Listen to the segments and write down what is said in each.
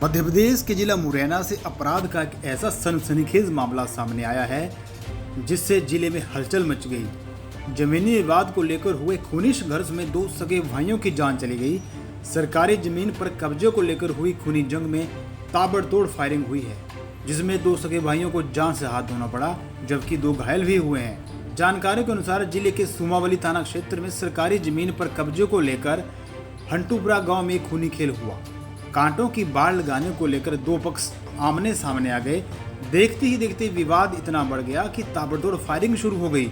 मध्य प्रदेश के जिला मुरैना से अपराध का एक ऐसा सनसनीखेज मामला सामने आया है जिससे जिले में हलचल मच गई। जमीनी विवाद को लेकर हुए खूनी संघर्ष में दो सगे भाइयों की जान चली गई। सरकारी जमीन पर कब्जे को लेकर हुई खूनी जंग में ताबड़तोड़ फायरिंग हुई है, जिसमें दो सगे भाइयों को जान से हाथ धोना पड़ा, जबकि दो घायल भी हुए हैं। जानकारी के अनुसार जिले के सुमावली थाना क्षेत्र में सरकारी जमीन पर कब्जे को लेकर हंटूपुरा गांव में खूनी खेल हुआ। कांटों की बाढ़ लगाने को लेकर दो पक्ष आमने सामने आ गए। देखते ही देखते विवाद इतना बढ़ गया कि ताबड़तोड़ फायरिंग शुरू हो गई।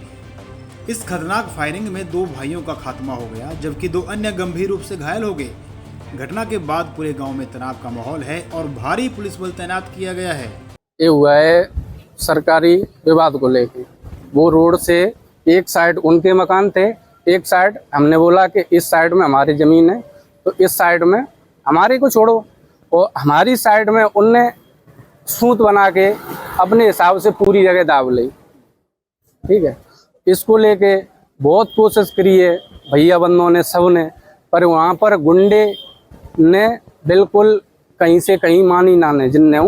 इस खतरनाक फायरिंग में दो भाइयों का खात्मा हो गया, जबकि दो अन्य गंभीर रूप से घायल हो गए। घटना के बाद पूरे गांव में तनाव का माहौल है और भारी पुलिस बल तैनात किया गया है। ये हुआ है सरकारी विवाद को लेके। वो रोड से एक साइड उनके मकान थे, एक साइड हमने बोला कि इस साइड में हमारी जमीन है, तो इस साइड में हमारी को छोड़ो, और हमारी साइड में उनने सूत बना के अपने हिसाब से पूरी जगह दाब ली। ठीक है, इसको लेके बहुत कोशिश करी है भैया बंदों ने, सब ने, पर वहाँ पर गुंडे ने बिल्कुल कहीं से कहीं मानी ना ने, जिनने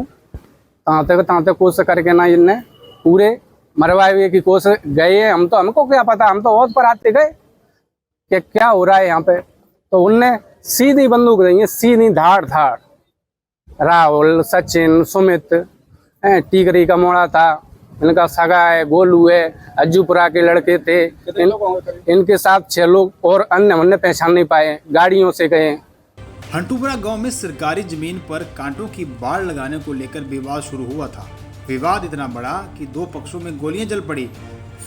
तहाँ तक कोशिश करके ना जिनने पूरे मरवाए की कोशिश गए हैं। हमको क्या पता, हम तो बहुत पर आते गए कि क्या हो रहा है यहाँ पे। तो उनने सीधी बंदूक दी है, सीधी धाड़ धाड़। राहुल, सचिन, सुमित, टीकरी का मोड़ा था, इनका सगा है, गोलू है, अज्जूपुरा के लड़के थे। इनके साथ 6 लोग और अन्य हमने पहचान नहीं पाए, गाड़ियों से गए। हंटूपुरा गांव में सरकारी जमीन पर कांटों की बाढ़ लगाने को लेकर विवाद शुरू हुआ था। विवाद इतना बड़ा कि दो पक्षों में गोलियां चल पड़ी।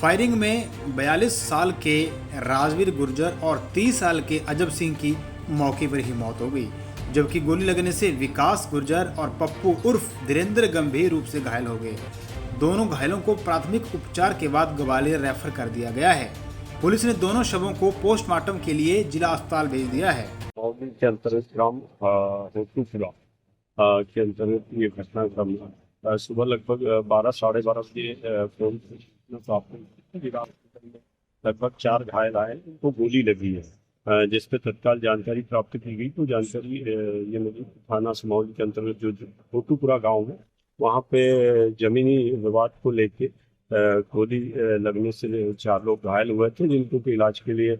फायरिंग में 42 साल के राजवीर गुर्जर और 30 साल के अजब सिंह की मौके पर ही मौत हो गई, जबकि गोली लगने से विकास गुर्जर और पप्पू उर्फ धीरेन्द्र गंभीर रूप से घायल हो गए। दोनों घायलों को प्राथमिक उपचार के बाद ग्वालियर रेफर कर दिया गया है। पुलिस ने दोनों शवों को पोस्टमार्टम के लिए जिला अस्पताल भेज दिया है। के अंतर्गत ग्राम हंटूपुरा के अंतर्गत ये घटनाक्रम सुबह लगभग 12 साढ़े 12 बजे फोन प्राप्त हुई। लगभग 4 घायल आए, उनको गोली लगी है, जिस पे तत्काल जानकारी प्राप्त की गई। तो जानकारी ये मिली थाना सुमावली के अंतर्गत जो हंटूपुरा गांव है, वहाँ पे जमीनी विवाद को लेके गोली लगने से 4 लोग घायल हुए थे, जिनको इलाज के लिए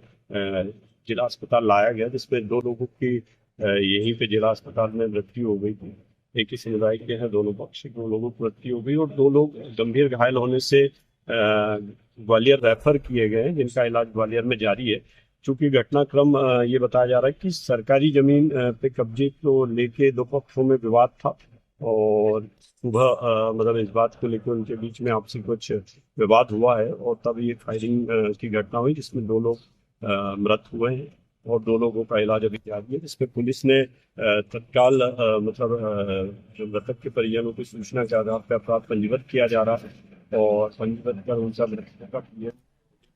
जिला अस्पताल लाया गया, जिसमें 2 लोगों की यहीं पे जिला अस्पताल में मृत्यु हो गई थी। एक ही समुदाय के हैं दोनों पक्ष, 2 लोगों की मृत्यु हो गई और 2 लोग गंभीर घायल होने से ग्वालियर रेफर किए गए हैं, जिनका इलाज ग्वालियर में जारी है। चूंकि घटनाक्रम ये बताया जा रहा है कि सरकारी जमीन पे कब्जे को लेके 2 पक्षों में विवाद था और सुबह मतलब इस बात को लेकर उनके बीच में आपसी कुछ विवाद हुआ है और तब ये फायरिंग की घटना हुई, जिसमें 2 लोग मृत हुए हैं और 2 लोगों का इलाज अभी जारी है। जिसमें पुलिस ने तत्काल जो मृतक के परिजनों की सूचना के आधार पर अपराध पंजीबद्ध किया जा रहा है और पंजीबद्ध कर उनका मृत्यु का क्लियर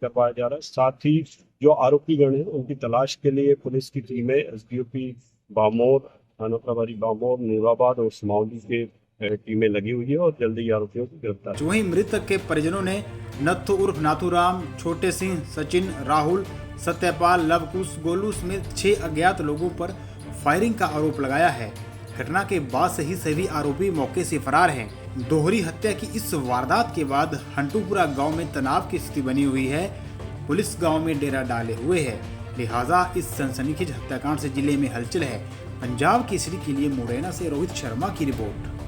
करवाया जा रहा है। साथ ही जो आरोपीगण हैं उनकी तलाश के लिए पुलिस की टीमें एसडीओपी बामोर, थाना प्रभारी बामोर, नूराबाद और सुमावली के टीमें लगी हुई है और जल्दी आरोपियों को गिरफ्तार। वहीं मृतक के परिजनों ने नत्थु उर्फ नाथूराम, छोटे सिंह, सचिन, राहुल, सत्यपाल, लवकुश, गोलू समेत 6 अज्ञात लोगों पर फायरिंग का आरोप लगाया है। घटना के बाद से ही सभी आरोपी मौके से फरार हैं। दोहरी हत्या की इस वारदात के बाद हंटूपुरा गांव में तनाव की स्थिति बनी हुई है। पुलिस गांव में डेरा डाले हुए है, लिहाजा इस सनसनीखेज हत्याकांड से जिले में हलचल है। पंजाब केसरी के लिए मुरैना से रोहित शर्मा की रिपोर्ट।